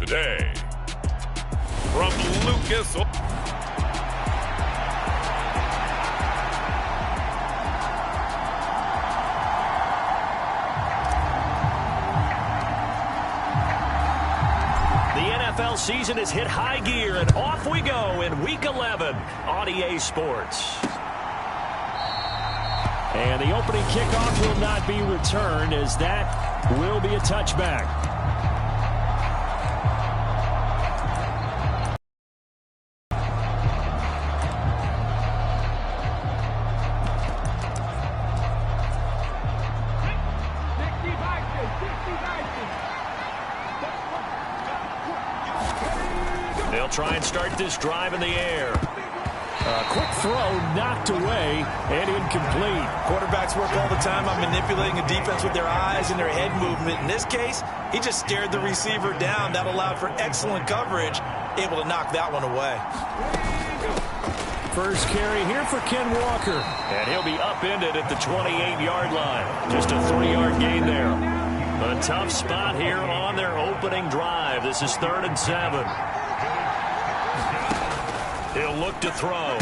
day. From Lucas. NFL season has hit high gear, and off we go in Week 11 on EA Sports. And the opening kickoff will not be returned, as that will be a touchback. They'll try and start this drive in the air. A quick throw knocked away and incomplete. Quarterbacks work all the time on manipulating a defense with their eyes and their head movement. In this case, he just stared the receiver down. That allowed for excellent coverage, able to knock that one away. First carry here for Ken Walker. And he'll be upended at the 28-yard line. Just a 3-yard gain there. A tough spot here on their opening drive. This is 3rd and 7. He'll look to throw.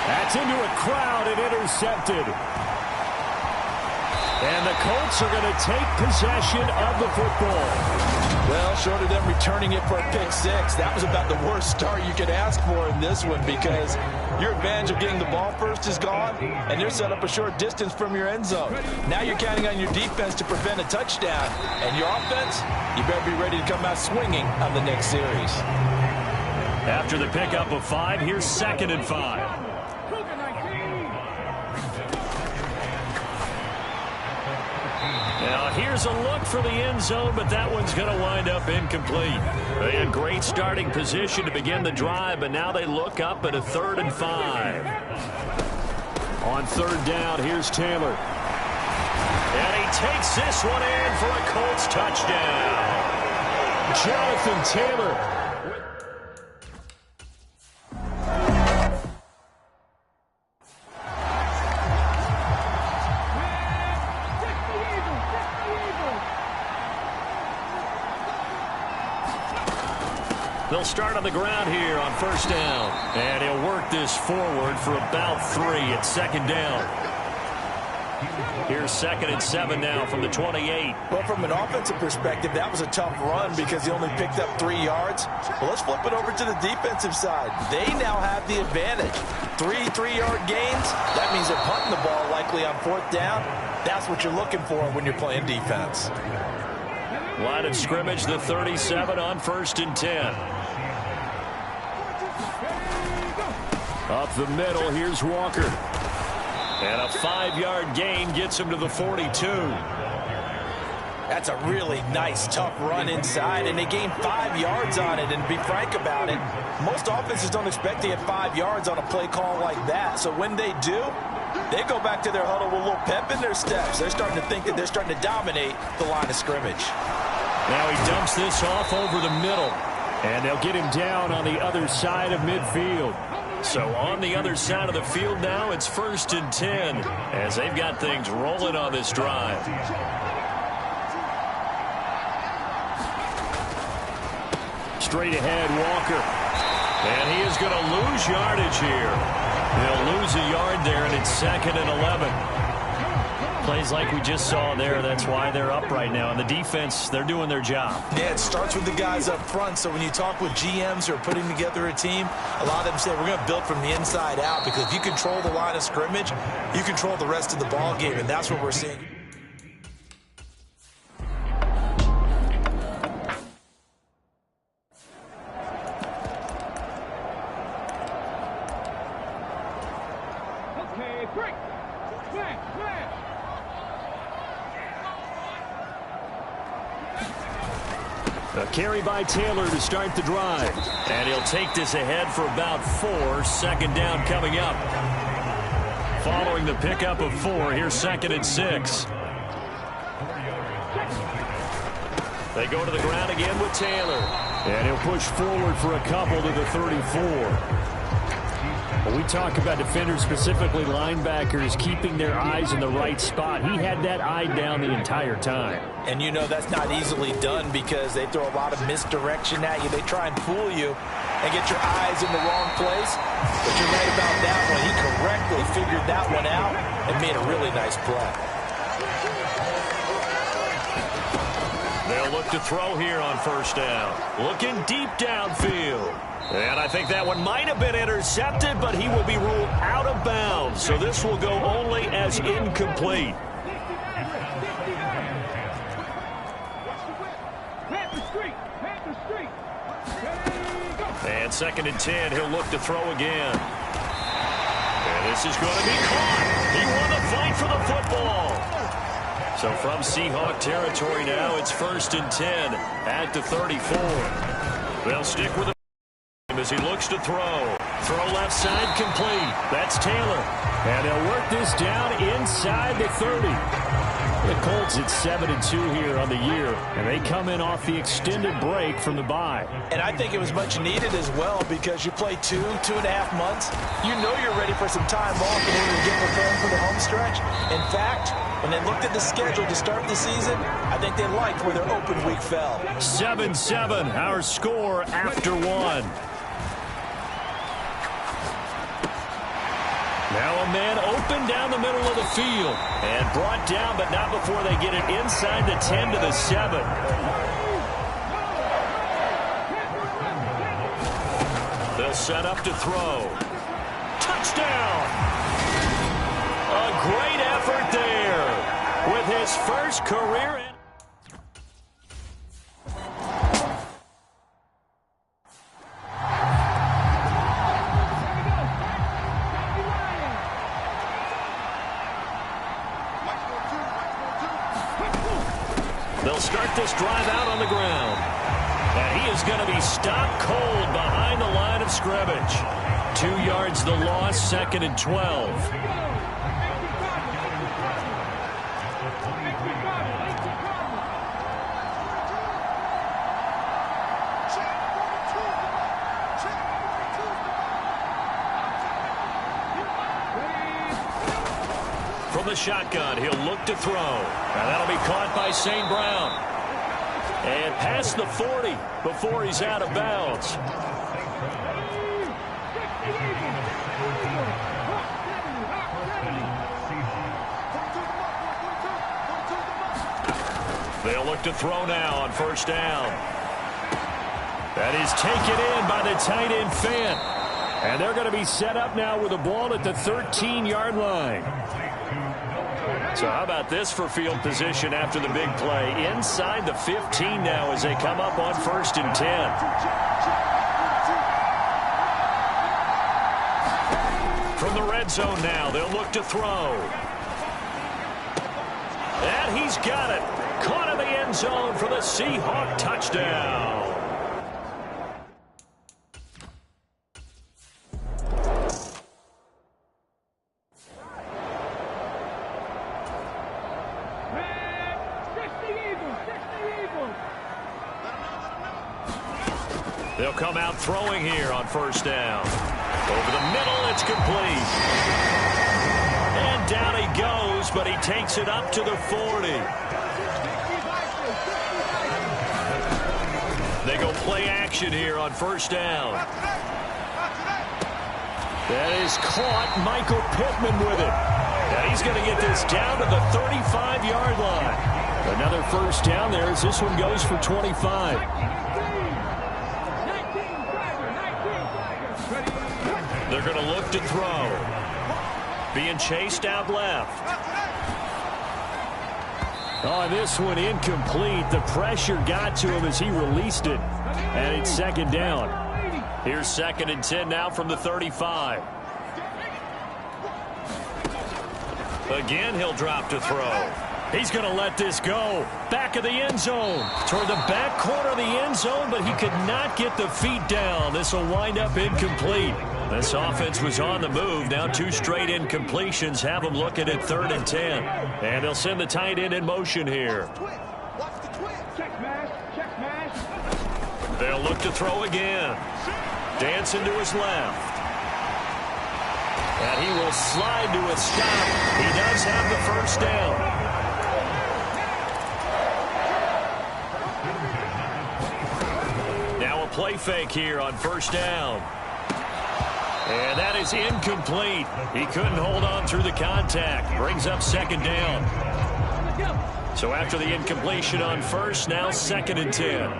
That's into a crowd and intercepted. And the Colts are going to take possession of the football. Well, short of them returning it for a pick six, that was about the worst start you could ask for in this one, because your advantage of getting the ball first is gone, and they're set up a short distance from your end zone. Now you're counting on your defense to prevent a touchdown, and your offense, you better be ready to come out swinging on the next series. After the pickup of 5, here's 2nd and 5. Now here's a look for the end zone, but that one's going to wind up incomplete. They had great starting position to begin the drive, but now they look up at a 3rd and 5. On 3rd down, here's Taylor. And he takes this one in for a Colts touchdown. Jonathan Taylor. They'll start on the ground here on 1st down. And he'll work this forward for about 3 at 2nd down. Here's 2nd and 7 now from the 28. Well, from an offensive perspective, that was a tough run because he only picked up 3 yards. Well, let's flip it over to the defensive side. They now have the advantage. 3 3-yard gains. That means they're punting the ball likely on 4th down. That's what you're looking for when you're playing defense. Line of scrimmage, the 37 on 1st and 10. Up the middle, here's Walker. And a 5-yard gain gets him to the 42. That's a really nice, tough run inside, and they gained 5 yards on it. And to be frank about it, most offenses don't expect to get 5 yards on a play call like that. So when they do, they go back to their huddle with a little pep in their steps. They're starting to think that they're starting to dominate the line of scrimmage. Now he dumps this off over the middle. And they'll get him down on the other side of midfield. So on the other side of the field now, it's 1st and 10 as they've got things rolling on this drive. Straight ahead, Walker. And he is going to lose yardage here. He'll lose a yard there, and it's 2nd and 11. Plays like we just saw there, that's why they're up right now. And the defense, they're doing their job. Yeah, it starts with the guys up front. So when you talk with GMs who are putting together a team, a lot of them say we're going to build from the inside out, because if you control the line of scrimmage, you control the rest of the ball game, and that's what we're seeing. A carry by Taylor to start the drive. And he'll take this ahead for about 4. 2nd down coming up. Following the pickup of 4, here's 2nd and 6. They go to the ground again with Taylor. And he'll push forward for a couple to the 34. When we talk about defenders, specifically linebackers, keeping their eyes in the right spot, he had that eye down the entire time. And you know that's not easily done because they throw a lot of misdirection at you. They try and fool you and get your eyes in the wrong place. But you're right about that one. He correctly figured that one out and made a really nice play. They'll look to throw here on first down. Looking deep downfield. And I think that one might have been intercepted, but he will be ruled out of bounds. So this will go only as incomplete. And 2nd and 10, he'll look to throw again. And this is going to be caught. He won the fight for the football. So from Seahawk territory now, it's 1st and 10 at the 34. They'll stick with him as he looks to throw. Throw left side complete. That's Taylor. And they'll work this down inside the 30. The Colts at 7-2 here on the year, and they come in off the extended break from the bye. And I think it was much needed as well because you play 2.5 months. You know you're ready for some time off in order to get prepared for the home stretch. In fact, when they looked at the schedule to start the season, I think they liked where their open week fell. 7-7, our score after one. Now a man open down the middle of the field and brought down, but not before they get it inside the 10 to the 7. They'll set up to throw. Touchdown! A great effort there with his first career. They'll start this drive out on the ground. And he is going to be stopped cold behind the line of scrimmage. 2 yards the loss, 2nd and 12. From the shotgun, he'll look to throw. And that'll be caught by St. Brown. And past the 40 before he's out of bounds. They'll look to throw now on first down. That is taken in by the tight end Fant. And they're going to be set up now with the ball at the 13-yard line. So how about this for field position after the big play? Inside the 15 now as they come up on 1st and 10. From the red zone now, they'll look to throw. And he's got it. Caught in the end zone for the Seahawk touchdown. They'll come out throwing here on first down. Over the middle, it's complete. And down he goes, but he takes it up to the 40. They go play action here on first down. That is caught. Michael Pittman with it. And he's going to get this down to the 35-yard line. Another first down there as this one goes for 25. They're going to look to throw. Being chased out left. Oh, this one incomplete. The pressure got to him as he released it. And it's 2nd down. Here's 2nd and 10 now from the 35. Again, he'll drop to throw. He's going to let this go. Back of the end zone. Toward the back corner of the end zone, but he could not get the feet down. This will wind up incomplete. This offense was on the move. Now 2 straight incompletions have them looking at 3rd and 10. And they'll send the tight end in motion here. They'll look to throw again. Dancing to his left. And he will slide to a stop. He does have the first down. Now a play fake here on first down. And that is incomplete. He couldn't hold on through the contact. Brings up second down. So after the incompletion on first, now 2nd and 10.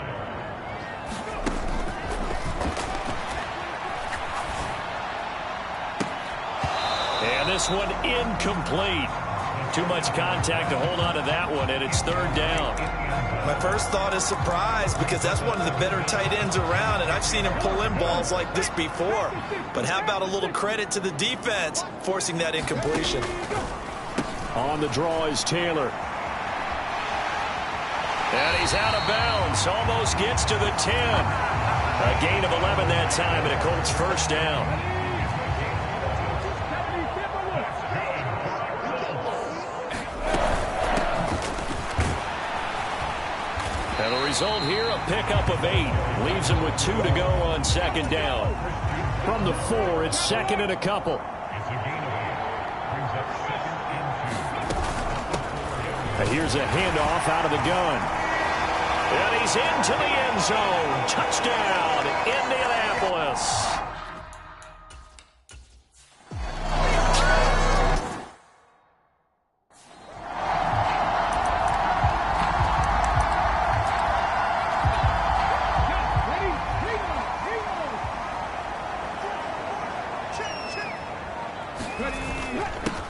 And this one incomplete. Too much contact to hold on to that one, and it's 3rd down. My first thought is surprise, because that's one of the better tight ends around, and I've seen him pull in balls like this before. But how about a little credit to the defense forcing that incompletion? On the draw is Taylor. And he's out of bounds. Almost gets to the 10. A gain of 11 that time, and a Colts first down. And the result here, a pickup of 8. Leaves him with 2 to go on 2nd down. From the 4, it's 2nd and a couple. And here's a handoff out of the gun. And he's into the end zone. Touchdown, Indianapolis.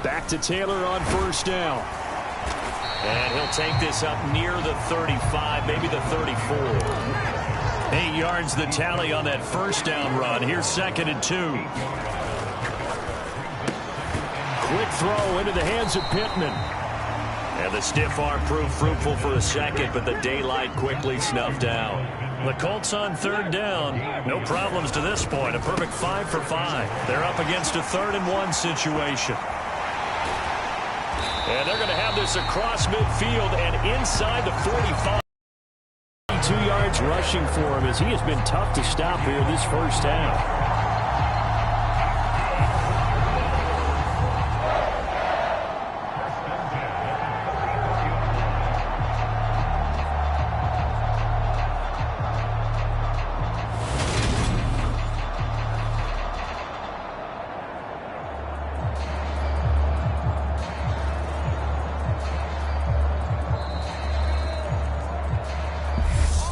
Back to Taylor on first down. And he'll take this up near the 35, maybe the 34. 8 yards the tally on that first down run. Here's 2nd and 2. Quick throw into the hands of Pittman. And the stiff arm proved fruitful for a second, but the daylight quickly snuffed out. The Colts on 3rd down. No problems to this point. A perfect 5 for 5. They're up against a 3rd and 1 situation. And they're going to have this across midfield and inside the 45. 2 yards rushing for him as he has been tough to stop here this first half.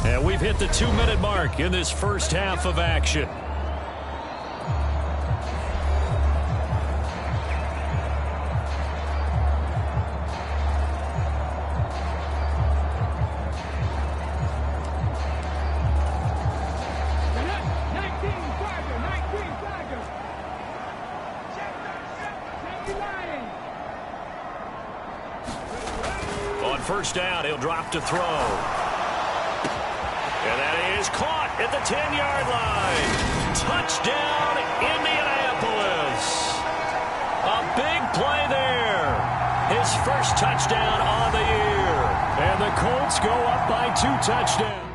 And we've hit the 2-minute mark in this first half of action. On first down, he'll drop to throw. And that is caught at the 10-yard line. Touchdown, Indianapolis. A big play there. His first touchdown on the year. And the Colts go up by 2 touchdowns.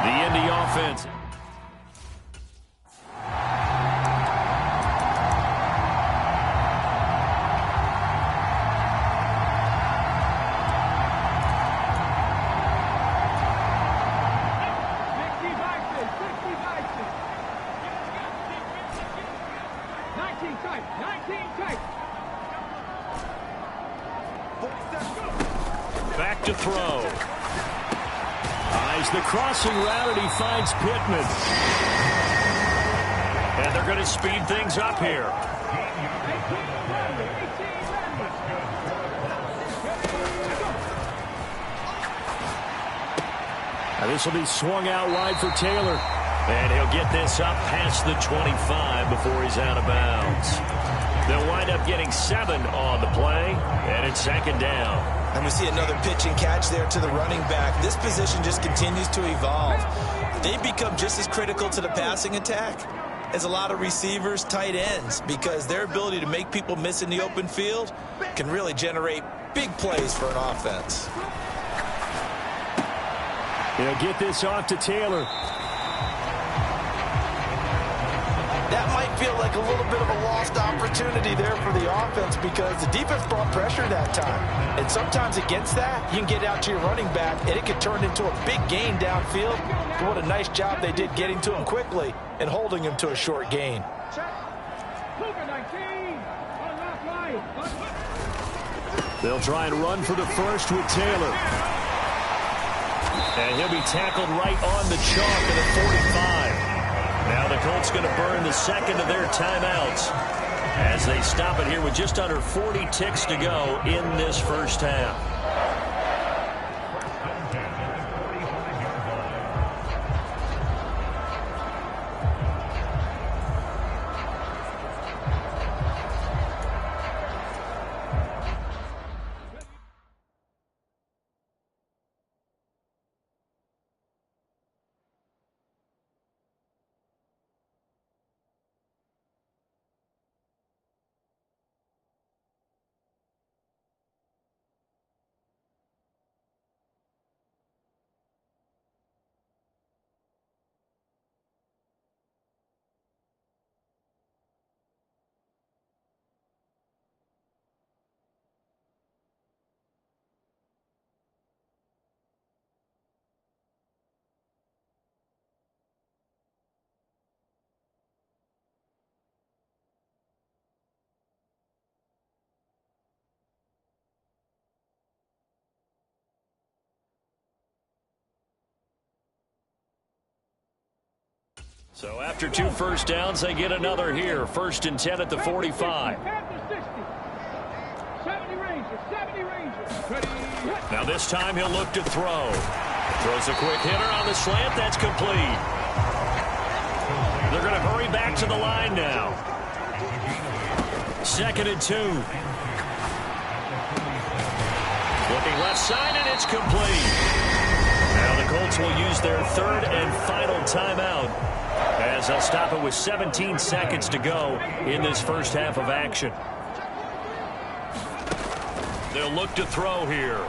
The Indy offense. Back to throw. Eyes the crossing route, and he finds Pittman. And they're going to speed things up here. Now this will be swung out wide for Taylor. And he'll get this up past the 25 before he's out of bounds. They'll wind up getting 7 on the play, and it's 2nd down. And we see another pitch and catch there to the running back. This position just continues to evolve. They become just as critical to the passing attack as a lot of receivers, tight ends, because their ability to make people miss in the open field can really generate big plays for an offense. They'll get this off to Taylor. That might feel like a little bit of a lost opportunity there for the offense because the defense brought pressure that time. And sometimes against that, you can get out to your running back, and it can turn into a big gain downfield. But what a nice job they did getting to him quickly and holding him to a short gain. They'll try and run for the first with Taylor. And he'll be tackled right on the chalk at the 45. Now the Colts going to burn the second of their timeouts as they stop it here with just under 40 ticks to go in this first half. So after 2 first downs, they get another here. 1st and 10 at the 45. Now this time he'll look to throw. Throws a quick hitter on the slant. That's complete. They're going to hurry back to the line now. 2nd and 2. Looking left side, and it's complete. Now the Colts will use their 3rd and final timeout, as they'll stop it with 17 seconds to go in this first half of action. They'll look to throw here.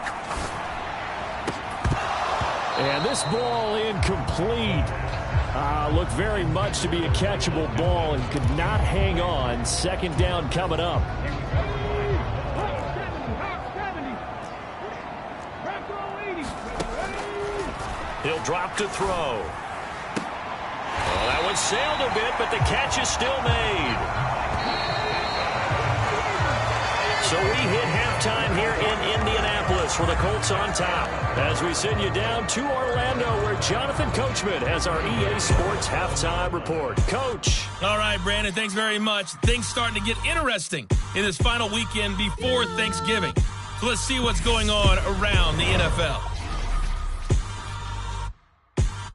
And this ball incomplete. Looked very much to be a catchable ball. He could not hang on. 2nd down coming up. He'll drop to throw. Well, that one sailed a bit, but the catch is still made. So we hit halftime here in Indianapolis with the Colts on top, as we send you down to Orlando, where Jonathan Coachman has our EA Sports halftime report. Coach. All right, Brandon, thanks very much. Things starting to get interesting in this final weekend before Thanksgiving. So let's see what's going on around the NFL.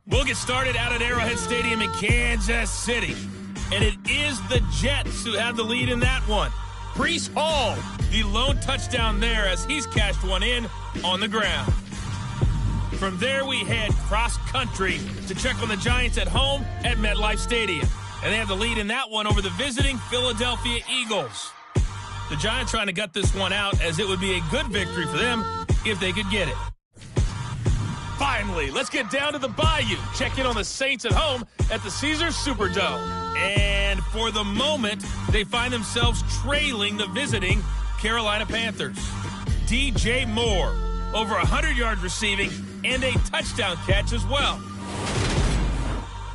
We'll get started out at Arrowhead Stadium in Kansas City. And it is the Jets who have the lead in that one. Breece Hall, the lone touchdown there as he's cashed one in on the ground. From there, we head cross-country to check on the Giants at home at MetLife Stadium. And they have the lead in that one over the visiting Philadelphia Eagles. The Giants trying to gut this one out, as it would be a good victory for them if they could get it. Finally, let's get down to the Bayou. Check in on the Saints at home at the Caesars Superdome. And for the moment, they find themselves trailing the visiting Carolina Panthers. DJ Moore, over 100 yards receiving and a touchdown catch as well.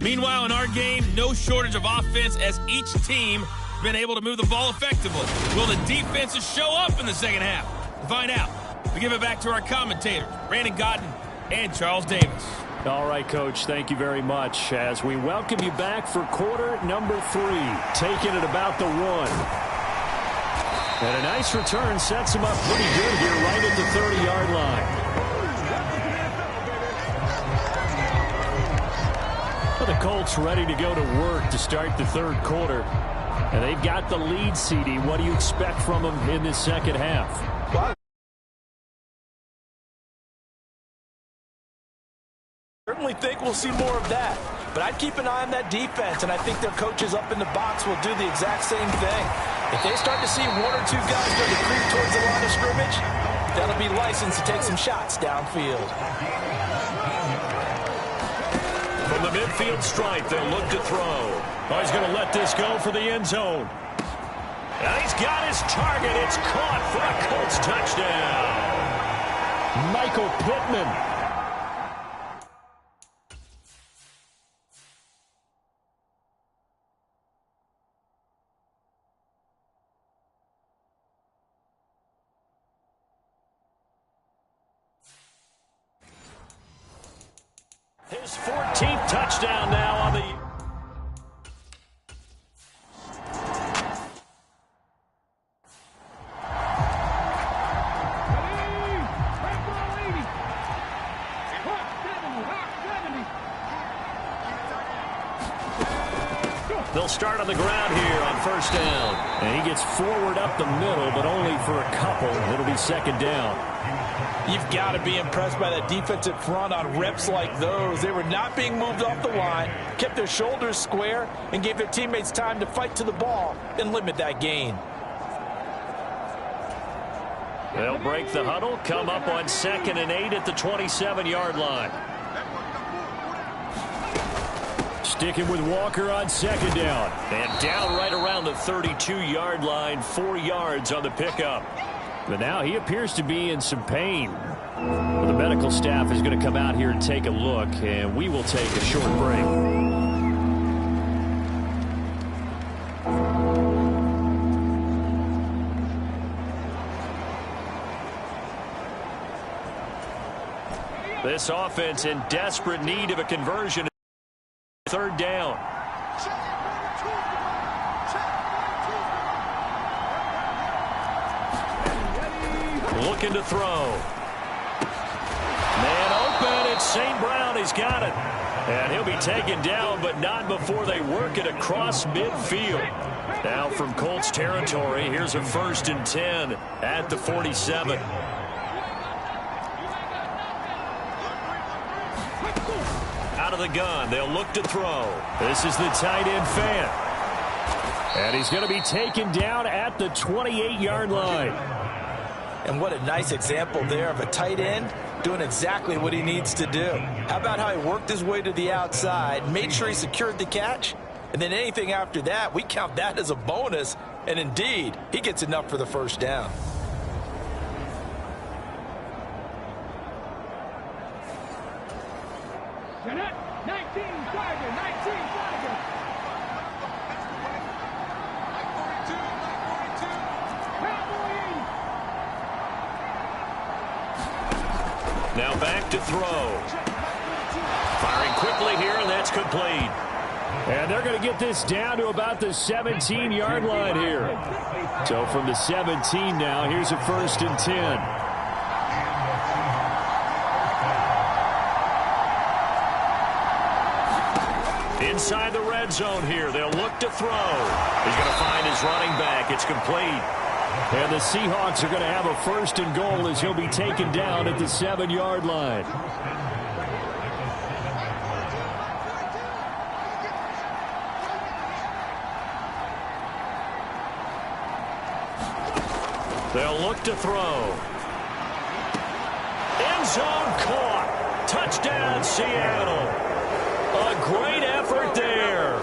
Meanwhile, in our game, no shortage of offense as each team has been able to move the ball effectively. Will the defenses show up in the second half? To find out, we give it back to our commentators, Brandon Godden and Charles Davis. All right, Coach, thank you very much as we welcome you back for quarter number 3, taking it about the 1. And a nice return sets him up pretty good here right at the 30-yard line. Well, the Colts ready to go to work to start the 3rd quarter. And they've got the lead, CD. What do you expect from them in this second half? Well, I certainly think we'll see more of that. But I'd keep an eye on that defense, and I think their coaches up in the box will do the exact same thing. If they start to see 1 or 2 guys go to creep towards the line of scrimmage, that'll be licensed to take some shots downfield. From the midfield stripe, they'll look to throw. Oh, he's going to let this go for the end zone. And he's got his target. It's caught for a Colts touchdown. Michael Pittman. His 14th touchdown now on the... They'll start on the ground here on first down. And he gets forward up the middle, but only for a couple. It'll be second down. You've got to be impressed by that defensive front on reps like those. They were not being moved off the line, kept their shoulders square, and gave their teammates time to fight to the ball and limit that gain. They'll break the huddle, come up on 2nd and 8 at the 27-yard line. Sticking with Walker on second down. And down right around the 32-yard line, 4 yards on the pickup. But now he appears to be in some pain. Well, the medical staff is going to come out here and take a look, and we will take a short break. This offense in desperate need of a conversion. Third down. Looking to throw. Man open. It's St. Brown. He's got it. And he'll be taken down, but not before they work it across midfield. Now from Colts territory, here's a 1st and 10 at the 47. Out of the gun. They'll look to throw. This is the tight end fan. And he's going to be taken down at the 28-yard line. And what a nice example there of a tight end doing exactly what he needs to do. How about how he worked his way to the outside, made sure he secured the catch, and then anything after that, we count that as a bonus. And indeed, he gets enough for the first down. Now back to throw. Firing quickly here, and that's complete. And they're going to get this down to about the 17-yard line here. So from the 17 now, here's a 1st and 10. Inside the red zone here. They'll look to throw. He's going to find his running back. It's complete. And the Seahawks are going to have a 1st and goal as he'll be taken down at the 7-yard line. They'll look to throw. End zone caught. Touchdown, Seattle. A great effort there.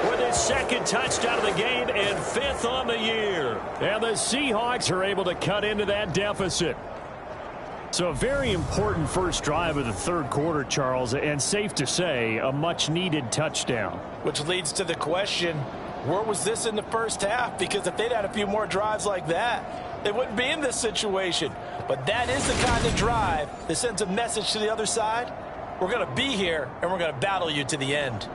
With his 2nd touchdown of the game and 5th on the year. And the Seahawks are able to cut into that deficit. So a very important first drive of the 3rd quarter, Charles, and safe to say, a much-needed touchdown. Which leads to the question, where was this in the first half? Because if they'd had a few more drives like that, they wouldn't be in this situation. But that is the kind of drive that sends a message to the other side. We're going to be here, and we're going to battle you to the end.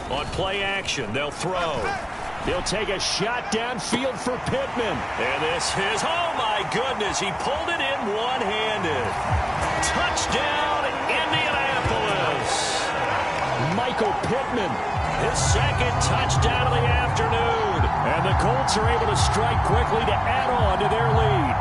On play action, they'll throw. They'll take a shot downfield for Pittman. And this is, oh my goodness, he pulled it in one-handed. Touchdown, Indianapolis. Michael Pittman. His 2nd touchdown of the afternoon. And the Colts are able to strike quickly to add on to their lead.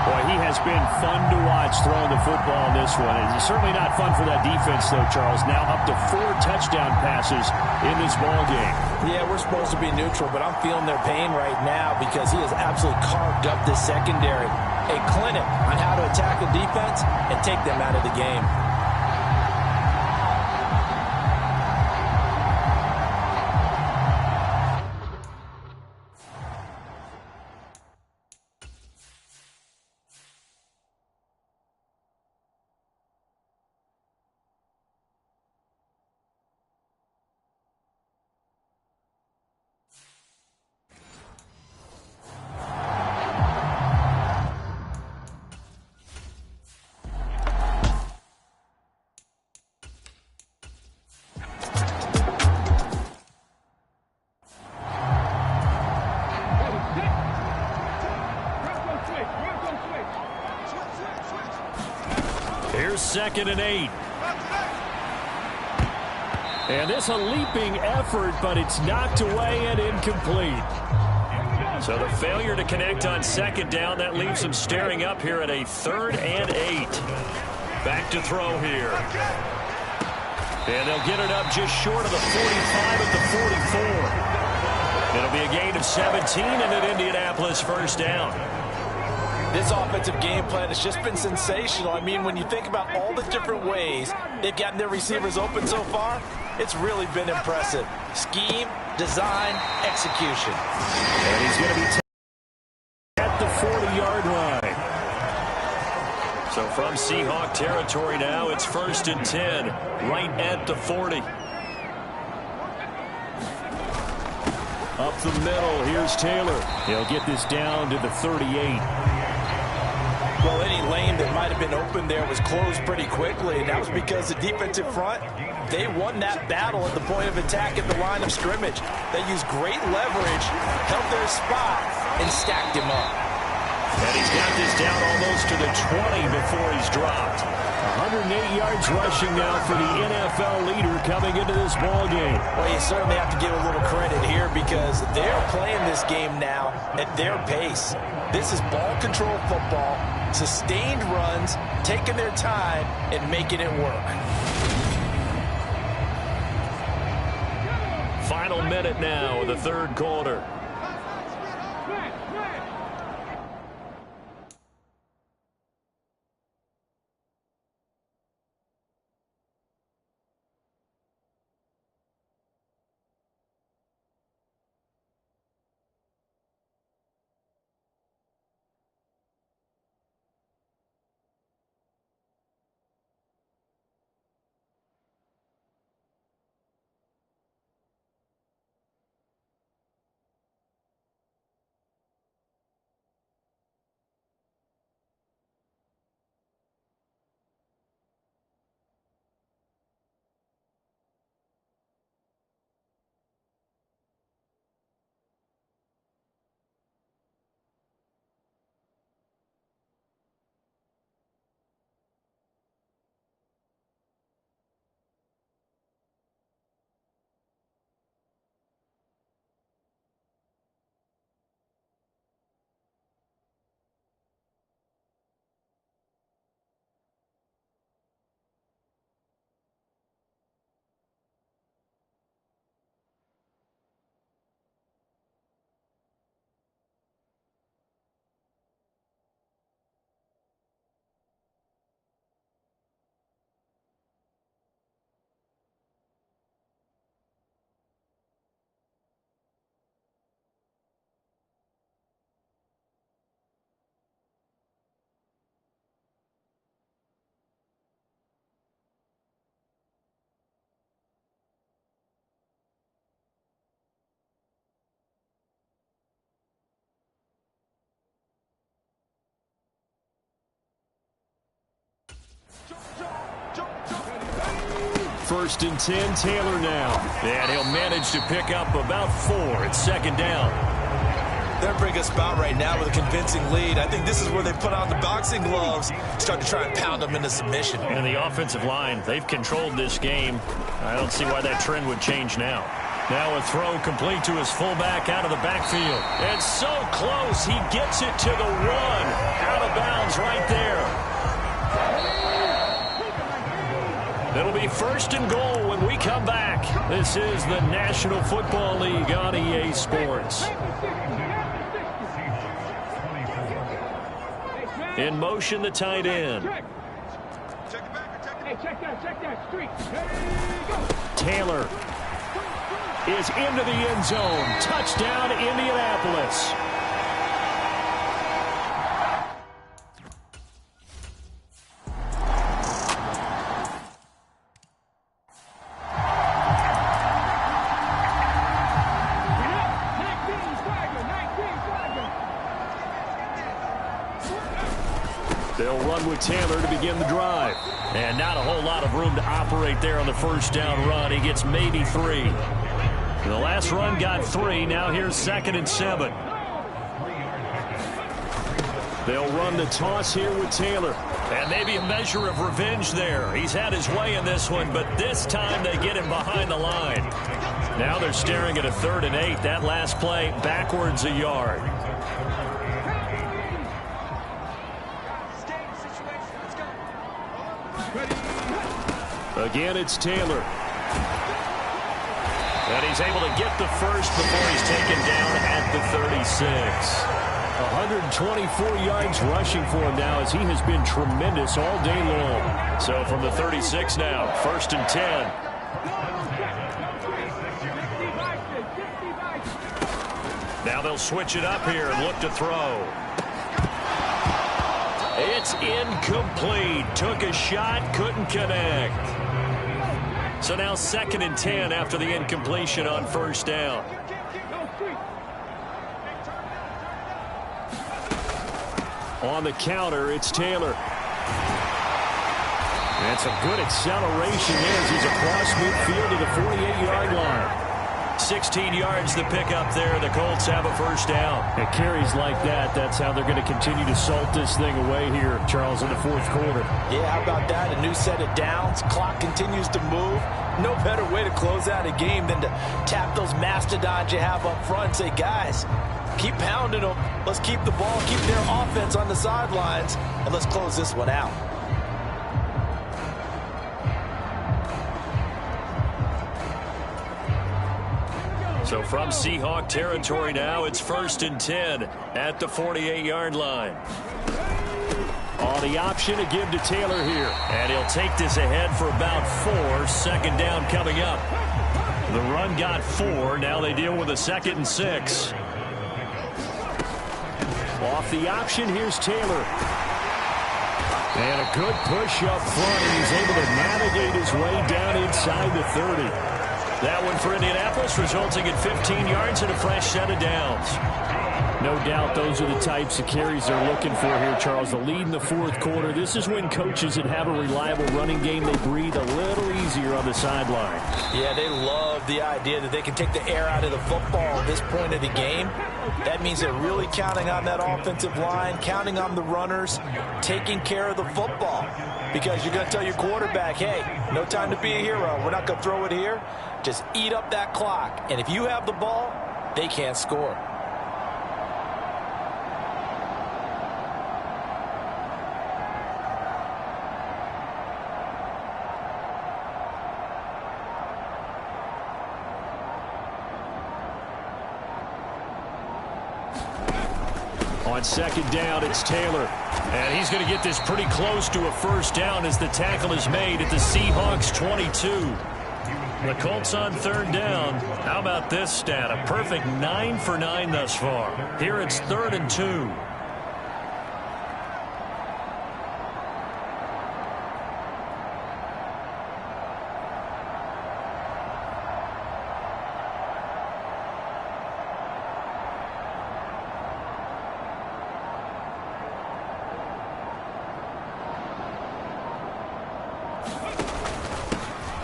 Boy, he has been fun to watch throwing the football in this one. It's certainly not fun for that defense, though, Charles. Now up to 4 touchdown passes in this ball game. Yeah, we're supposed to be neutral, but I'm feeling their pain right now because he has absolutely carved up this secondary. A clinic on how to attack a defense and take them out of the game. Here's 2nd and 8. And this a leaping effort, but it's knocked away and incomplete. So the failure to connect on 2nd down, that leaves them staring up here at a 3rd and 8. Back to throw here. And they'll get it up just short of the 45 at the 44. It'll be a gain of 17 and an Indianapolis 1st down. This offensive game plan has just been sensational. I mean, when you think about all the different ways they've gotten their receivers open so far, it's really been impressive. Scheme, design, execution. And he's going to be at the 40-yard line. So from Seahawk territory now, it's 1st and 10, right at the 40. Up the middle, here's Taylor. He'll get this down to the 38. Well, any lane that might have been open there was closed pretty quickly, and that was because the defensive front, they won that battle at the point of attack at the line of scrimmage. They used great leverage, held their spot, and stacked him up. And he's got this down almost to the 20 before he's dropped. 108 yards rushing now for the NFL leader coming into this ball game. Well, you certainly have to give a little credit here because they're playing this game now at their pace. This is ball control football, sustained runs, taking their time, and making it work. Final minute now of the 3rd quarter. First and 10, Taylor now. And he'll manage to pick up about 4 at 2nd down. They're bringing us about right now with a convincing lead. I think this is where they put on the boxing gloves, start to try and pound them into submission. And the offensive line, they've controlled this game. I don't see why that trend would change now. Now a throw complete to his fullback out of the backfield. And so close, he gets it to the 1. Out of bounds right there. It'll be 1st and goal when we come back. This is the National Football League on EA Sports. In motion, the tight end. Taylor is into the end zone. Touchdown, Indianapolis. They'll run with Taylor to begin the drive. And not a whole lot of room to operate there on the first down run. He gets maybe 3. The last run got 3. Now here's 2nd and 7. They'll run the toss here with Taylor. And maybe a measure of revenge there. He's had his way in this one, but this time they get him behind the line. Now they're staring at a 3rd and 8. That last play backwards a yard. Again, it's Taylor. And he's able to get the first before he's taken down at the 36. 124 yards rushing for him now as he has been tremendous all day long. So from the 36 now, 1st and 10. Now they'll switch it up here and look to throw. It's incomplete. Took a shot, couldn't connect. So now 2nd and 10 after the incompletion on 1st down. On the counter, it's Taylor. That's a good acceleration as he's across midfield to the 48-yard line. 16 yards to pick up there. The Colts have a 1st down. It carries like that. That's how they're going to continue to salt this thing away here, Charles, in the 4th quarter. Yeah, how about that? A new set of downs. Clock continues to move. No better way to close out a game than to tap those mastodons you have up front and say, guys, keep pounding them. Let's keep the ball, keep their offense on the sidelines, and let's close this one out. So from Seahawk territory now, it's 1st and 10 at the 48-yard line. On the option to give to Taylor here. And he'll take this ahead for about 4. 2nd down coming up. The run got 4. Now they deal with a 2nd and 6. Off the option, here's Taylor. And a good push up front, and he's able to navigate his way down inside the 30. That one for Indianapolis, resulting in 15 yards and a fresh set of downs. No doubt those are the types of carries they're looking for here, Charles. The lead in the 4th quarter. This is when coaches that have a reliable running game, they breathe a little easier on the sideline. Yeah, they love the idea that they can take the air out of the football at this point of the game. That means they're really counting on that offensive line, counting on the runners, taking care of the football. Because you're going to tell your quarterback, hey, no time to be a hero. We're not going to throw it here. Just eat up that clock. And if you have the ball, they can't score. On 2nd down, it's Taylor. And he's going to get this pretty close to a 1st down as the tackle is made at the Seahawks 22. The Colts on 3rd down. How about this stat? A perfect 9 for 9 thus far. Here it's 3rd and 2.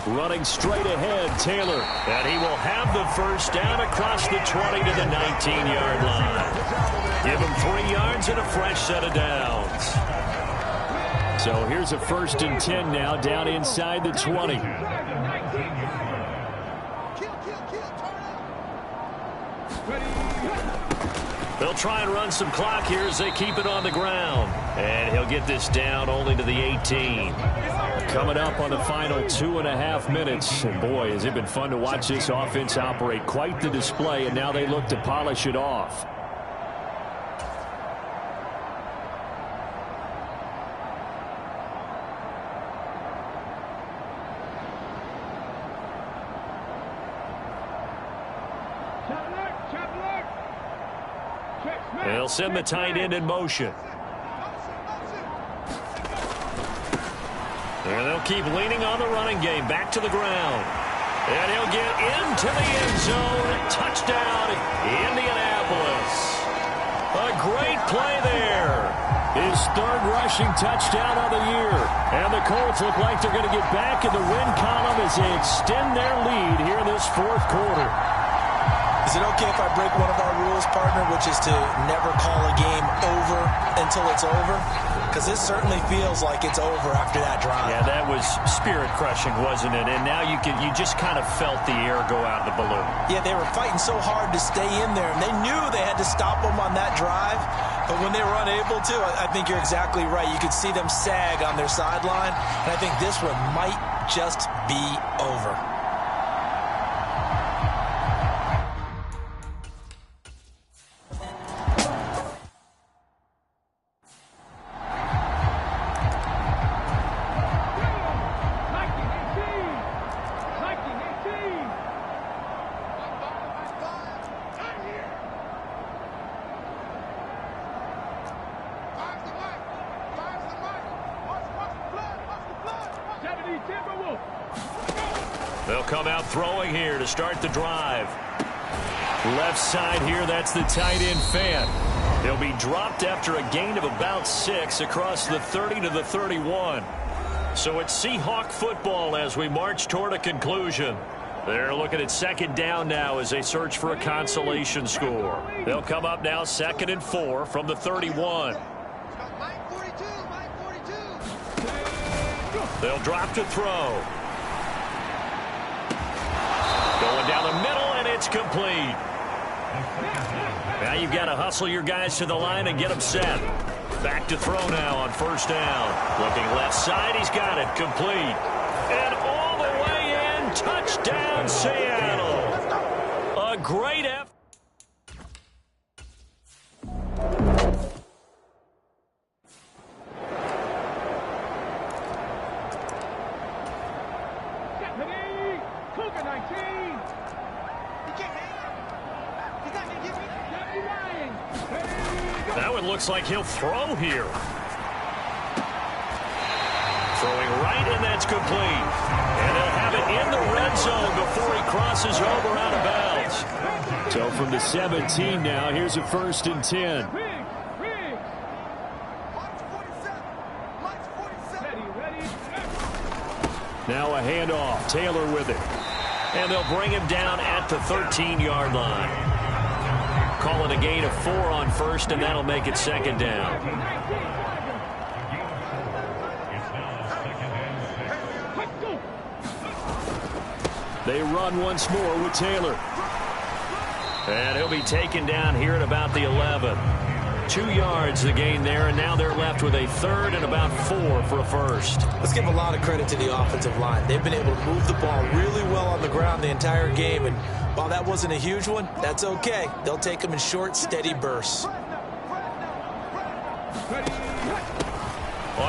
Running straight ahead, Taylor. And he will have the 1st down across the 20 to the 19-yard line. Give him 3 yards and a fresh set of downs. So here's a 1st and 10 now, down inside the 20. They'll try and run some clock here as they keep it on the ground. And he'll get this down only to the 18. Coming up on the final 2.5 minutes. And boy, has it been fun to watch this offense operate. Quite the display, and now they look to polish it off. They'll send the tight end in motion. And they'll keep leaning on the running game. Back to the ground. And he'll get into the end zone. Touchdown, Indianapolis. A great play there. His third rushing touchdown of the year. And the Colts look like they're going to get back in the win column as they extend their lead here in this fourth quarter. Is it okay if I break one of our rules, partner, which is to never call a game over until it's over? Because this certainly feels like it's over after that drive. Yeah, that was spirit-crushing, wasn't it? And now you just kind of felt the air go out of the balloon. Yeah, they were fighting so hard to stay in there, and they knew they had to stop them on that drive. But when they were unable to, I think you're exactly right. You could see them sag on their sideline, and I think this one might just be over. They'll come out throwing here to start the drive. Left side here, that's the tight end Fant. He'll be dropped after a gain of about 6 across the 30 to the 31. So it's Seahawk football as we march toward a conclusion. They're looking at second down now as they search for a consolation score. They'll come up now 2nd and 4 from the 31. They'll drop to throw. Going down the middle, and it's complete. Now you've got to hustle your guys to the line and get them set. Back to throw now on first down. Looking left side, he's got it. Complete. And all the way in, touchdown Seattle. A great effort. That one looks like he'll throw here. Throwing right, and that's complete. And they'll have it in the red zone before he crosses over out of bounds. So from the 17 now, here's a 1st and 10. Now a handoff. Taylor with it. And they'll bring him down at the 13-yard line. Calling a gain of 4 on first, and that'll make it 2nd down. They run once more with Taylor. And he'll be taken down here at about the 11. 2 yards the gain there, and now they're left with a 3rd and about 4 for a first. Let's give a lot of credit to the offensive line. They've been able to move the ball really well on the ground the entire game, and while that wasn't a huge one, that's okay. They'll take them in short, steady bursts. On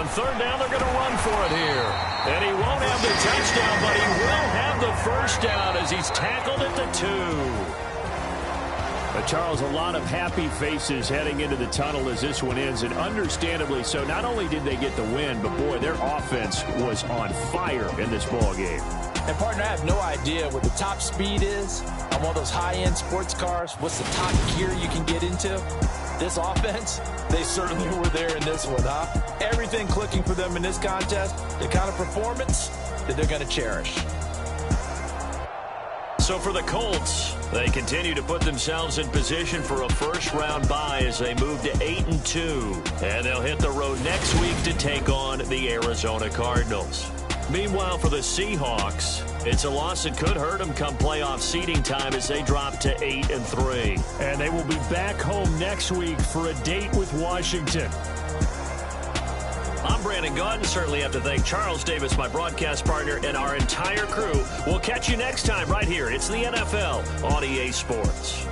3rd down, they're going to run for it here. And he won't have the touchdown, but he will have the first down as he's tackled at the 2. Charles, a lot of happy faces heading into the tunnel as this one ends, and understandably so. Not only did they get the win, but boy, their offense was on fire in this ball game. And partner, I have no idea what the top speed is on one of those high-end sports cars. What's the top gear you can get into? This offense, they certainly were there in this one, huh? Everything clicking for them in this contest, the kind of performance that they're going to cherish. So for the Colts, they continue to put themselves in position for a first-round bye as they move to 8-2. And they'll hit the road next week to take on the Arizona Cardinals. Meanwhile, for the Seahawks, it's a loss that could hurt them come playoff seeding time as they drop to 8-3. And they will be back home next week for a date with Washington. I'm Brandon Gaudin. Certainly have to thank Charles Davis, my broadcast partner, and our entire crew. We'll catch you next time right here. It's the NFL on EA Sports.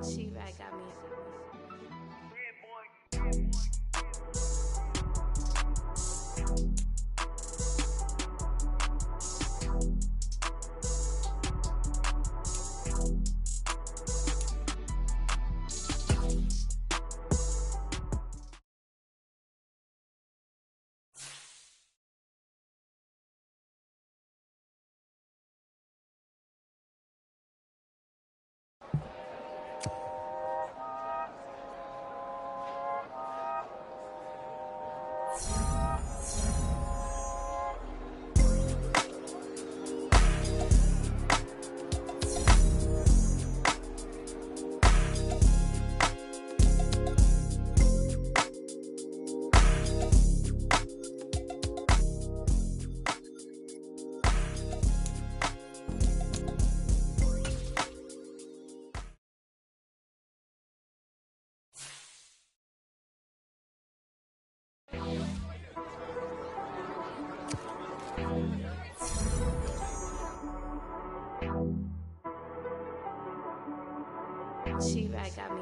She-Bag got me. She-Bag got me.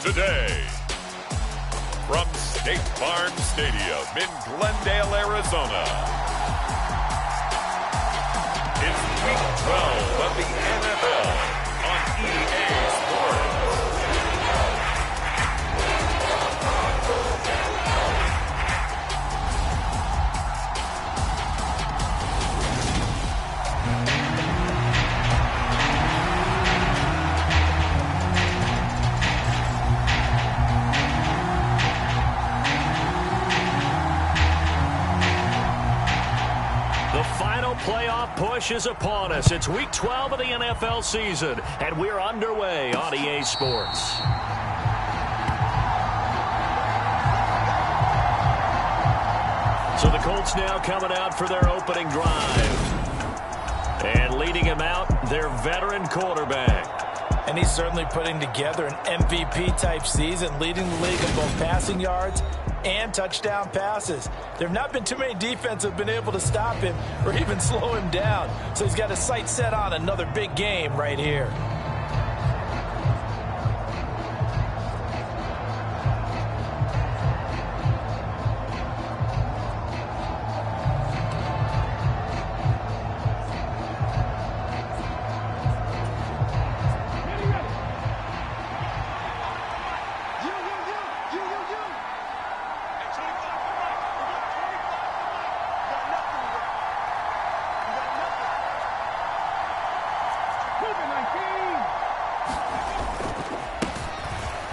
today. From State Farm Stadium in Glendale, Arizona, it's Week 12 of the NFL on EA Sports. Playoff push is upon us. It's Week 12 of the NFL season, and we're underway on EA Sports. So the Colts now coming out for their opening drive. And leading him out, their veteran quarterback. And he's certainly putting together an MVP-type season, leading the league in both passing yards and touchdown passes. There have not been too many defenses that have been able to stop him or even slow him down. So he's got his sights set on another big game right here.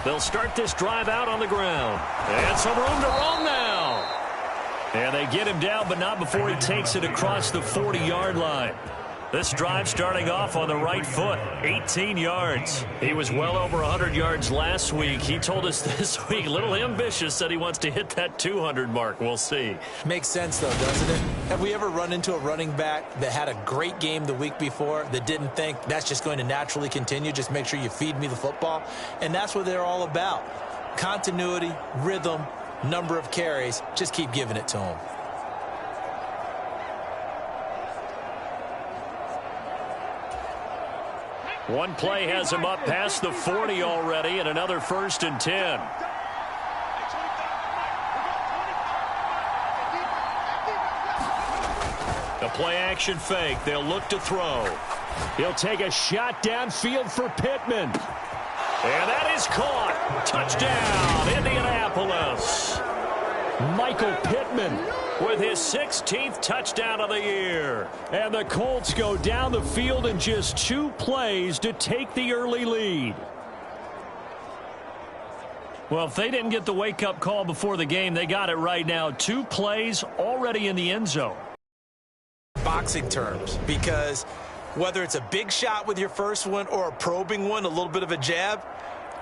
They'll start this drive out on the ground. And some room to roam now. And they get him down, but not before he takes it across the 40-yard line. This drive starting off on the right foot, 18 yards. He was well over 100 yards last week. He told us this week, a little ambitious, that he wants to hit that 200 mark. We'll see. Makes sense, though, doesn't it? Have we ever run into a running back that had a great game the week before that didn't think that's just going to naturally continue? Just make sure you feed me the football. And that's what they're all about. Continuity, rhythm, number of carries. Just keep giving it to them. One play has him up past the 40 already, and another 1st and 10. The play-action fake. They'll look to throw. He'll take a shot downfield for Pittman. And that is caught. Touchdown, Indianapolis. Michael Pittman with his 16th touchdown of the year. And the Colts go down the field in just 2 plays to take the early lead. Well, if they didn't get the wake-up call before the game, they got it right now. 2 plays already in the end zone. Boxing terms, because whether it's a big shot with your first one or a probing one, a little bit of a jab,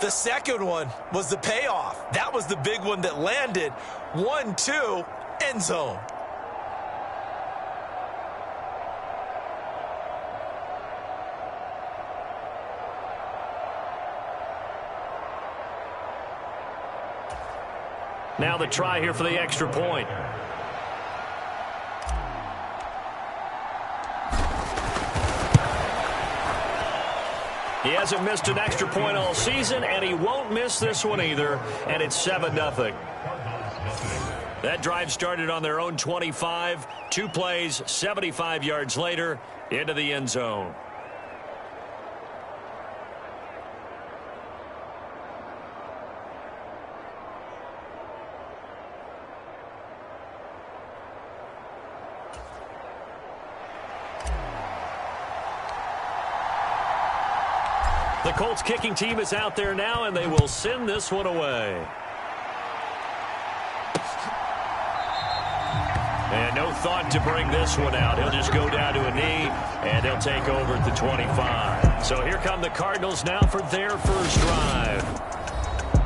the second one was the payoff. That was the big one that landed. 1-2, end zone. Now the try here for the extra point. He hasn't missed an extra point all season, and he won't miss this one either, and it's 7-0. That drive started on their own 25. 2 plays, 75 yards later, into the end zone. The Colts kicking team is out there now, and they will send this one away. And no thought to bring this one out. He'll just go down to a knee, and they'll take over at the 25. So here come the Cardinals now for their first drive.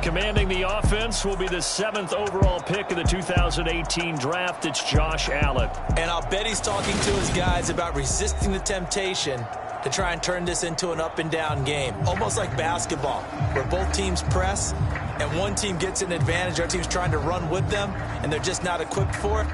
Commanding the offense will be the 7th overall pick of the 2018 draft. It's Josh Allen. And I'll bet he's talking to his guys about resisting the temptation to try and turn this into an up-and-down game. Almost like basketball, where both teams press, and one team gets an advantage, our team's trying to run with them, and they're just not equipped for it.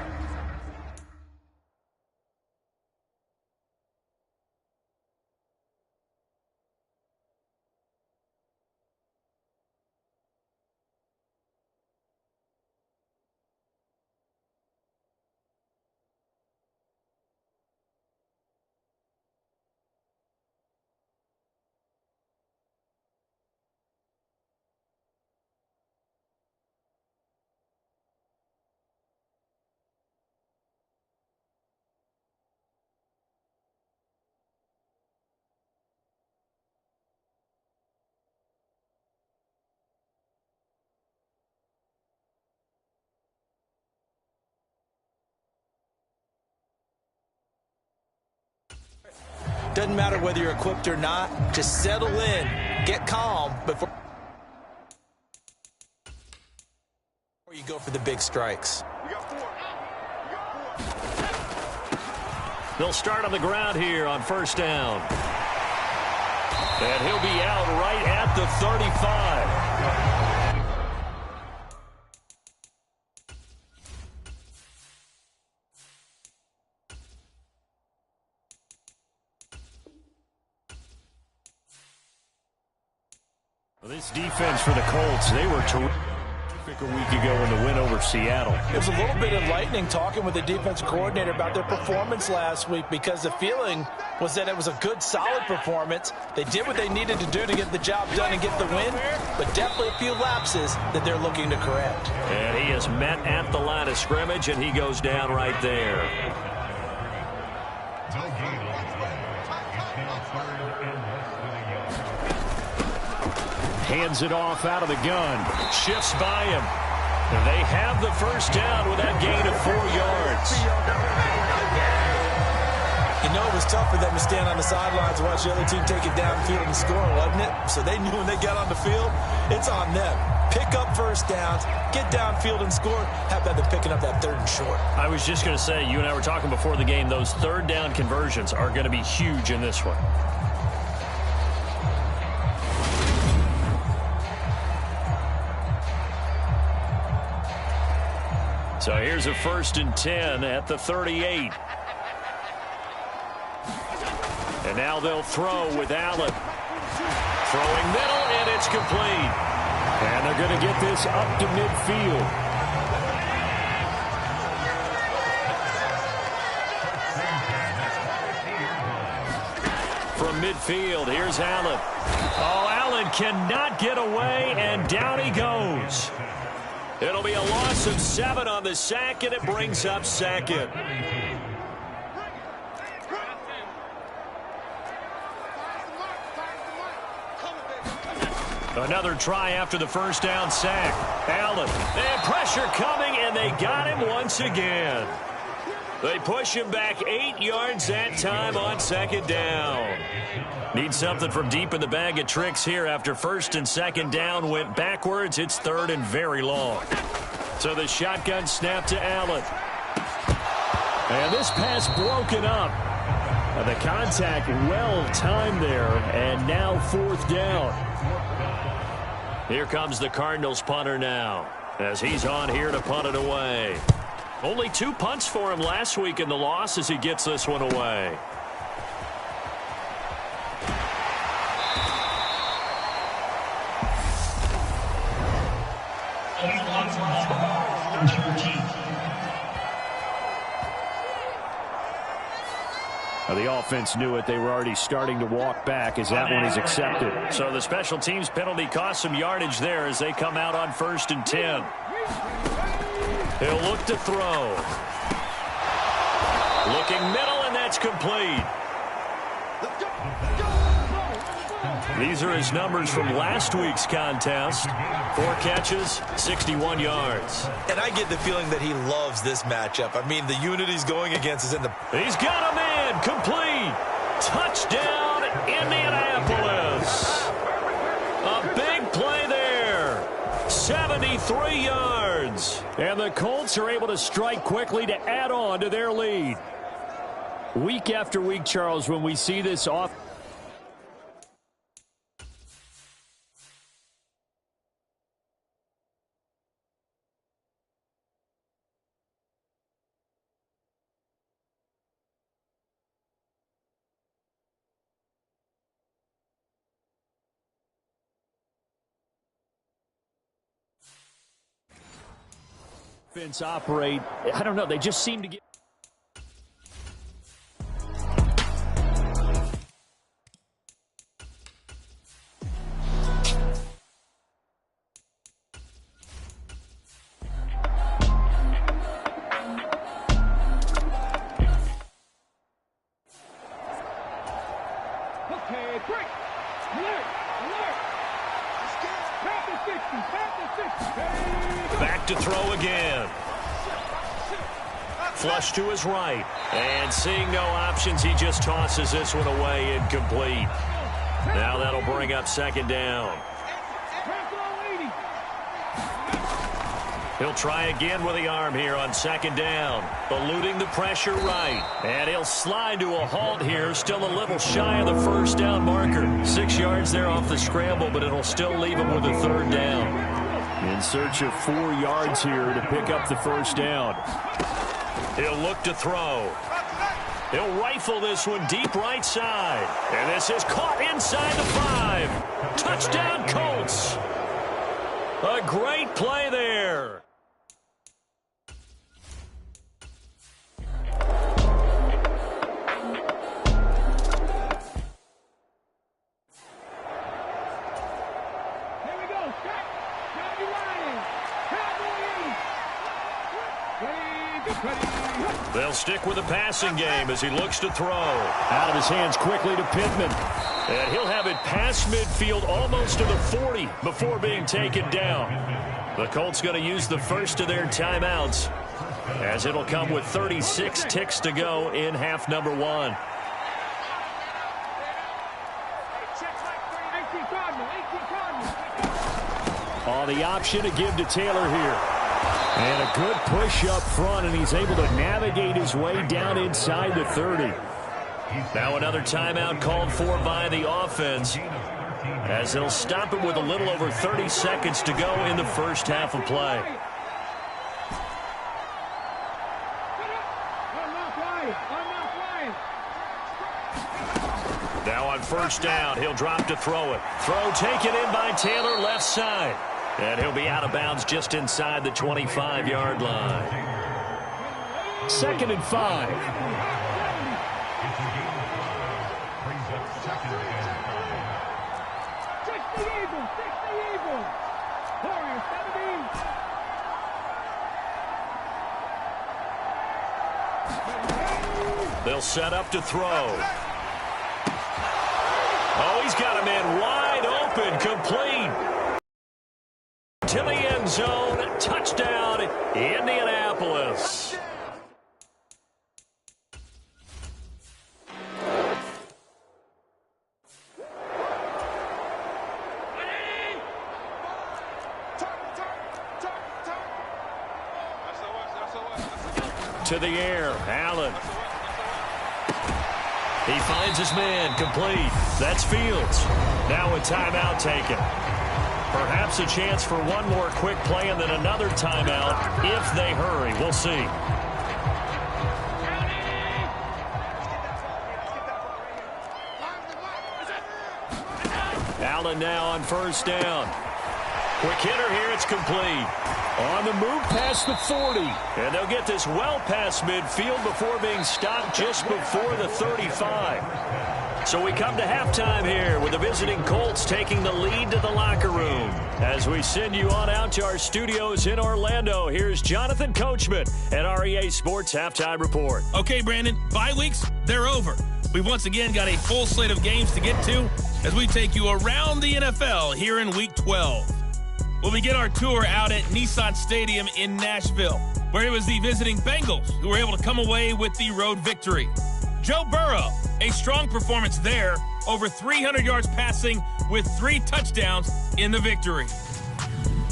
Doesn't matter whether you're equipped or not. Just settle in, get calm before you go for the big strikes. They'll start on the ground here on first down. And he'll be out right at the 35. Well, this defense for the Colts, they were terrific a week ago in the win over Seattle. It was a little bit enlightening talking with the defense coordinator about their performance last week, because the feeling was that it was a good, solid performance. They did what they needed to do to get the job done and get the win, but definitely a few lapses that they're looking to correct. And he is met at the line of scrimmage, and he goes down right there. Hands it off out of the gun. Shifts by him. They have the first down with that gain of 4 yards. You know, it was tough for them to stand on the sidelines and watch the other team take it downfield and score, wasn't it? So they knew when they got on the field, it's on them. Pick up first downs, get downfield and score. How about them picking up that third and short? I was just going to say, you and I were talking before the game, those third down conversions are going to be huge in this one. So here's a 1st and 10 at the 38. And now they'll throw with Allen. Throwing middle, and it's complete. And they're going to get this up to midfield. From midfield, here's Allen. Oh, Allen cannot get away, and down he goes. It'll be a loss of 7 on the sack, and it brings up 2nd. Another try after the first down sack. Allen, and pressure coming, and they got him once again. They push him back 8 yards that time on 2nd down. Need something from deep in the bag of tricks here after 1st and 2nd down went backwards. It's 3rd and very long. So the shotgun snap to Allen. And this pass broken up. The contact well timed there, and now 4th down. Here comes the Cardinals punter now, as he's on here to punt it away. Only 2 punts for him last week in the loss as he gets this one away. Now the offense knew it. They were already starting to walk back as that one is accepted. So the special teams penalty cost some yardage there as they come out on 1st and 10. He'll look to throw. Looking middle, and that's complete. These are his numbers from last week's contest. 4 catches, 61 yards. And I get the feeling that he loves this matchup. I mean, the unit he's going against is in the... He's got a man, complete. Touchdown, Indianapolis. A big play there. 73 yards. And the Colts are able to strike quickly to add on to their lead. Week after week, Charles, when we see this off... offense operate. I don't know. They just seem to get... Okay, break. Alert. Back to throw again. Flush to his right. And seeing no options, he just tosses this one away incomplete. Now that'll bring up second down. He'll try again with the arm here on second down. Eluding the pressure right. And he'll slide to a halt here. Still a little shy of the first down marker. 6 yards there off the scramble, but it'll still leave him with a third down. In search of 4 yards here to pick up the first down. He'll look to throw. He'll rifle this one deep right side. And this is caught inside the 5. Touchdown, Colts. A great play there. They'll stick with the passing game as he looks to throw. Out of his hands quickly to Pittman. And he'll have it past midfield almost to the 40 before being taken down. The Colts going to use the first of their timeouts as it'll come with 36 ticks to go in half number 1. Oh, the option to give to Taylor here. And a good push up front, and he's able to navigate his way down inside the 30. Now another timeout called for by the offense as they'll stop him with a little over 30 seconds to go in the first half of play. Now on first down, he'll drop to throw it. Throw taken in by Taylor, left side. And he'll be out of bounds just inside the 25-yard line. 2nd and 5. They'll set up to throw. Oh, he's got a man wide open, complete. To the end zone, touchdown, Indianapolis. To the air, Allen. He finds his man, complete. That's Fields. Now a timeout taken. Perhaps a chance for one more quick play and then another timeout if they hurry. We'll see. Allen now on first down. Quick hitter here, it's complete. On the move past the 40. And they'll get this well past midfield before being stopped just before the 35. So we come to halftime here with the visiting Colts taking the lead to the locker room. As we send you on out to our studios in Orlando, here's Jonathan Coachman at REA Sports Halftime Report. Okay, Brandon, bye weeks, they're over. We've once again got a full slate of games to get to as we take you around the NFL here in Week 12. We'll begin our tour out at Nissan Stadium in Nashville, where it was the visiting Bengals who were able to come away with the road victory. Joe Burrow, a strong performance there, over 300 yards passing with 3 touchdowns in the victory.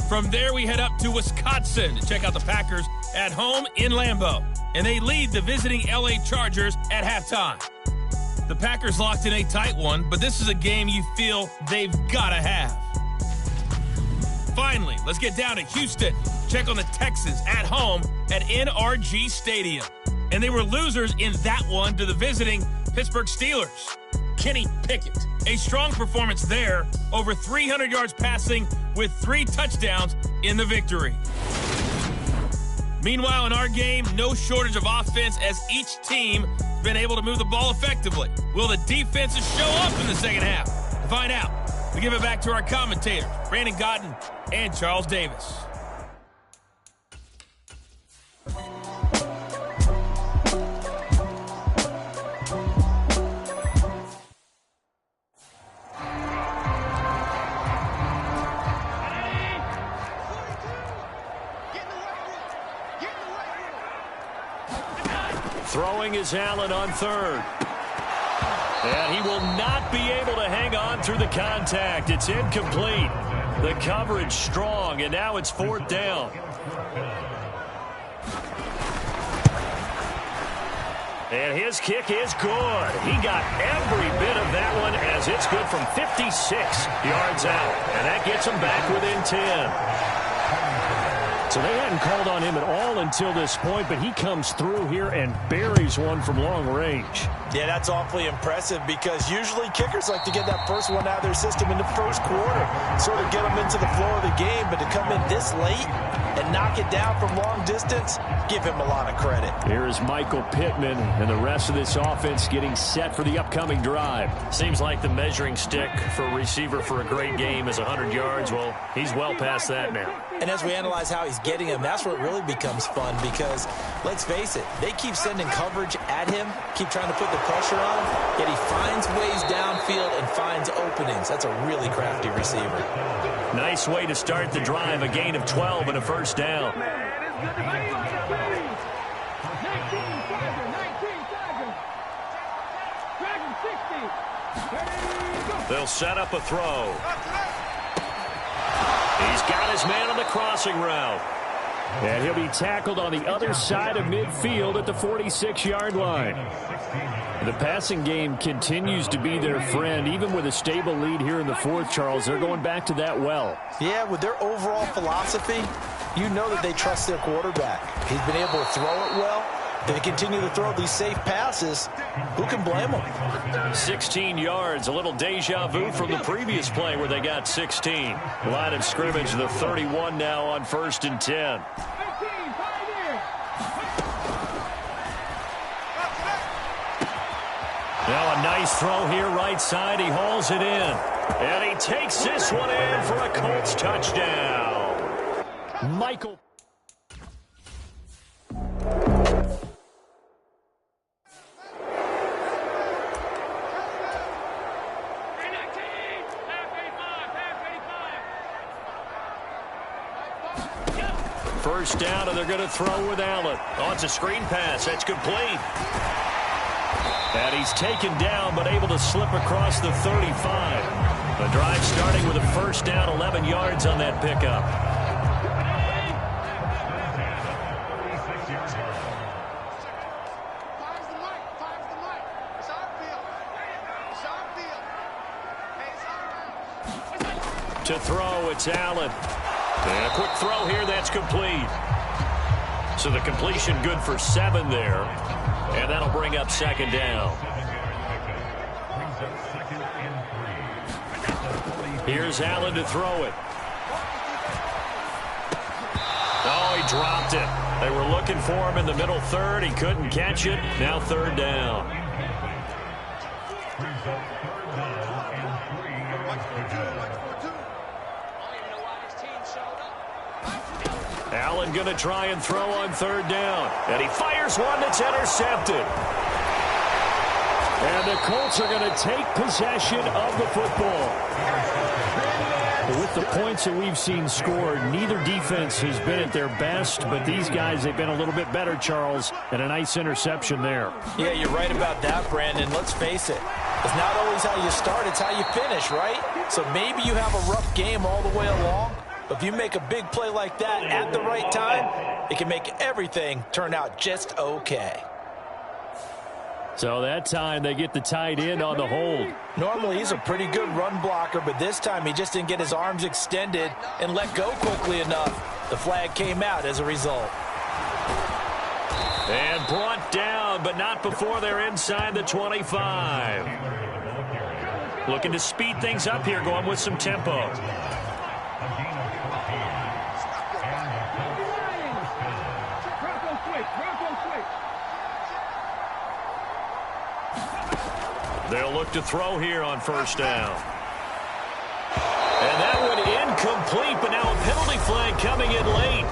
From there, we head up to Wisconsin to check out the Packers at home in Lambeau, and they lead the visiting LA Chargers at halftime. The Packers locked in a tight one, but this is a game you feel they've got to have. Finally, let's get down to Houston. Check on the Texans at home at NRG Stadium. And they were losers in that one to the visiting Pittsburgh Steelers. Kenny Pickett, a strong performance there, over 300 yards passing with 3 touchdowns in the victory. Meanwhile, in our game, no shortage of offense as each team has been able to move the ball effectively. Will the defenses show up in the second half? To find out, we give it back to our commentators, Brandon Godden and Charles Davis. Throwing is Allen on third. And he will not be able to hang on through the contact. It's incomplete. The coverage strong, and now it's fourth down. And his kick is good. He got every bit of that one as it's good from 56 yards out. And that gets him back within 10. So they hadn't called on him at all until this point, but he comes through here and buries one from long range. Yeah, that's awfully impressive because usually kickers like to get that first one out of their system in the first quarter, sort of get them into the flow of the game, but to come in this late and knock it down from long distance, give him a lot of credit. Here is Michael Pittman and the rest of this offense getting set for the upcoming drive. Seems like the measuring stick for a receiver for a great game is 100 yards. Well, he's well past that now. And as we analyze how he's getting him, that's what really becomes fun because, let's face it, they keep sending coverage at him, keep trying to put the pressure on, yet he finds ways downfield and finds openings. That's a really crafty receiver. Nice way to start the drive, a gain of 12 and a first down. They'll set up a throw. He's got his man on the crossing route. And he'll be tackled on the other side of midfield at the 46-yard line. The passing game continues to be their friend. Even with a stable lead here in the fourth, Charles, they're going back to that well. Yeah, with their overall philosophy, you know that they trust their quarterback. He's been able to throw it well. They continue to throw these safe passes. Who can blame them? 16 yards, a little deja vu from the previous play where they got 16. Line of scrimmage, the 31 now on 1st and 10. Now a nice throw here right side. He hauls it in. And he takes this one in for a Colts touchdown. Michael. First down, and they're going to throw with Allen. Oh, it's a screen pass. That's complete. And he's taken down, but able to slip across the 35. The drive starting with a first down, 11 yards on that pickup. To throw, it's Allen. And a quick throw here, that's complete. So the completion good for 7 there. And that'll bring up second down. Here's Allen to throw it. Oh, he dropped it. They were looking for him in the middle third. He couldn't catch it. Now third down. Allen going to try and throw on third down. And he fires one that's intercepted. And the Colts are going to take possession of the football. With the points that we've seen scored, neither defense has been at their best, but these guys, they've been a little bit better, Charles, and a nice interception there. Yeah, you're right about that, Brandon. Let's face it. It's not always how you start, it's how you finish, right? So maybe you have a rough game all the way along, but if you make a big play like that at the right time, it can make everything turn out just okay. So that time they get the tight end on the hold. Normally he's a pretty good run blocker, but this time he just didn't get his arms extended and let go quickly enough. The flag came out as a result. And brought down, but not before they're inside the 25. Looking to speed things up here, going with some tempo. They'll look to throw here on first down. And that one incomplete, but now a penalty flag coming in late.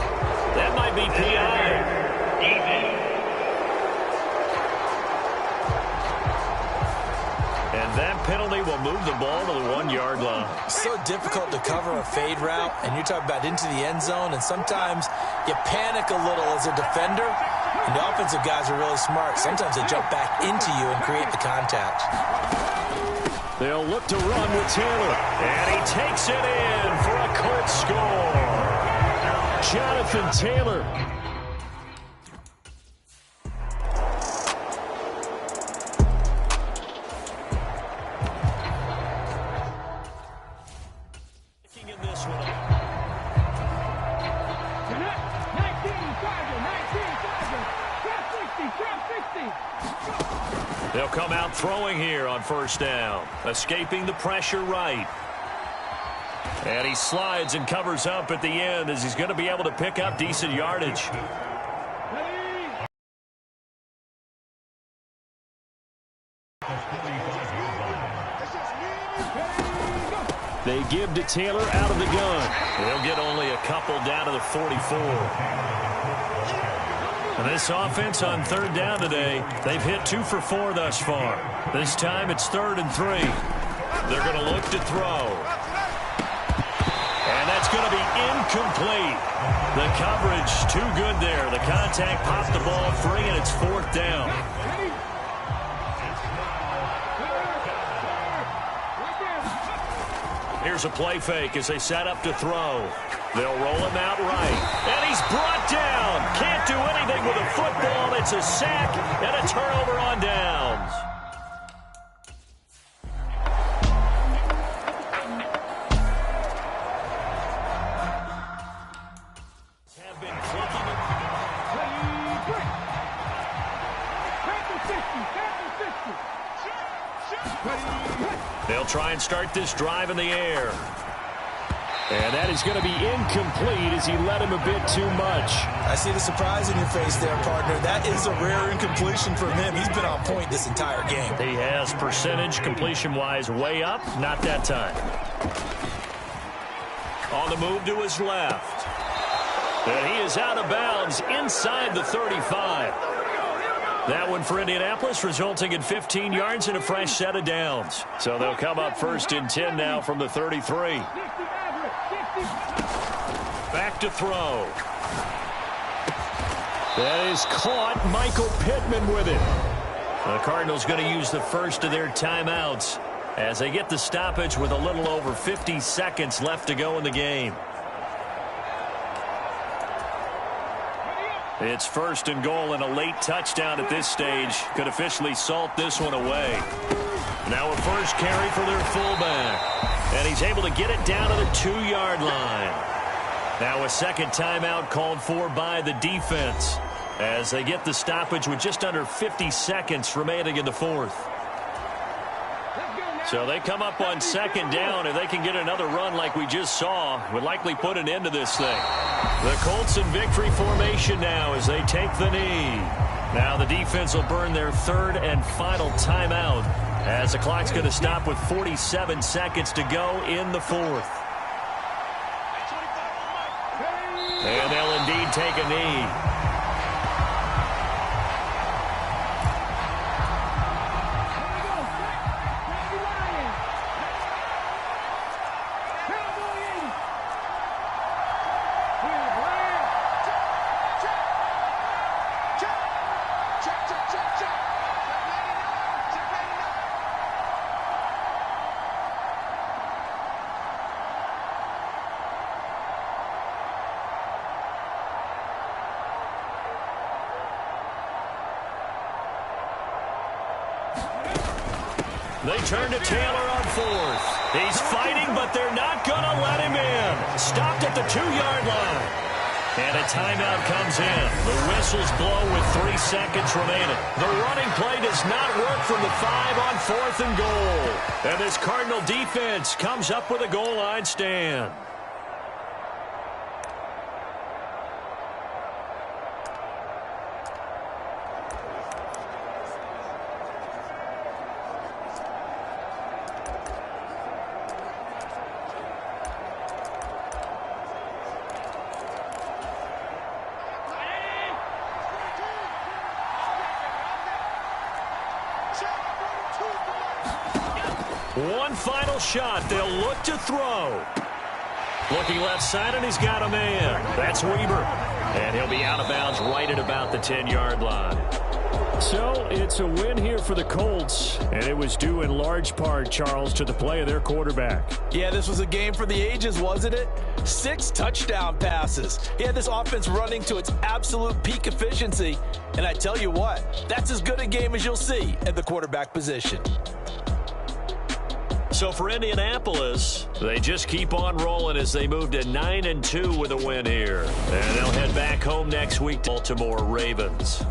That might be PI. And that penalty will move the ball to the 1 yard line. So difficult to cover a fade route, and you're talking about into the end zone, and sometimes you panic a little as a defender. And the offensive guys are really smart. Sometimes they jump back into you and create the contact. They'll look to run with Taylor. And he takes it in for a Colts score. Jonathan Taylor. In this one. 19, They'll come out throwing here on first down. Escaping the pressure right. And he slides and covers up at the end as he's going to be able to pick up decent yardage. They give to Taylor out of the gun. They'll get only a couple down to the 44. And this offense on third down today, they've hit 2 for 4 thus far. This time it's 3rd and 3. They're going to look to throw. And that's going to be incomplete. The coverage too good there. The contact popped the ball free, and it's 4th down. Here's a play fake as they set up to throw. They'll roll him out right. And he's brought down. Can't do anything with a football. It's a sack and a turnover on downs. Have been clicking it. They'll try and start this drive in the air. And that is going to be incomplete as he led him a bit too much. I see the surprise in your face there, partner. That is a rare incompletion from him. He's been on point this entire game. He has percentage completion-wise way up. Not that time. On the move to his left. And he is out of bounds inside the 35. That one for Indianapolis, resulting in 15 yards and a fresh set of downs. So they'll come up 1st and 10 now from the 33. Back to throw. That is caught. Michael Pittman with it. The Cardinals going to use the first of their timeouts as they get the stoppage with a little over 50 seconds left to go in the game. It's 1st and goal, and a late touchdown at this stage could officially salt this one away. Now a first carry for their fullback. And he's able to get it down to the 2-yard line. Now a second timeout called for by the defense as they get the stoppage with just under 50 seconds remaining in the 4th. So they come up on 2nd down. If they can get another run like we just saw, would likely put an end to this thing. The Colts in victory formation now as they take the knee. Now the defense will burn their 3rd and final timeout as the clock's going to stop with 47 seconds to go in the 4th. And they'll indeed take a knee. They turn to Taylor on 4th. He's fighting, but they're not going to let him in. Stopped at the 2-yard line. And a timeout comes in. The whistles blow with 3 seconds remaining. The running play does not work from the 5 on 4th and goal. And this Cardinal defense comes up with a goal line stand. One final shot. They'll look to throw. Looking left side, and he's got a man. That's Weber. And he'll be out of bounds right at about the 10-yard line. So it's a win here for the Colts, and it was due in large part, Charles, to the play of their quarterback. Yeah, this was a game for the ages, wasn't it? 6 touchdown passes. He had this offense running to its absolute peak efficiency. And I tell you what, that's as good a game as you'll see at the quarterback position. So for Indianapolis, they just keep on rolling as they move to 9-2 with a win here. And they'll head back home next week to Baltimore Ravens.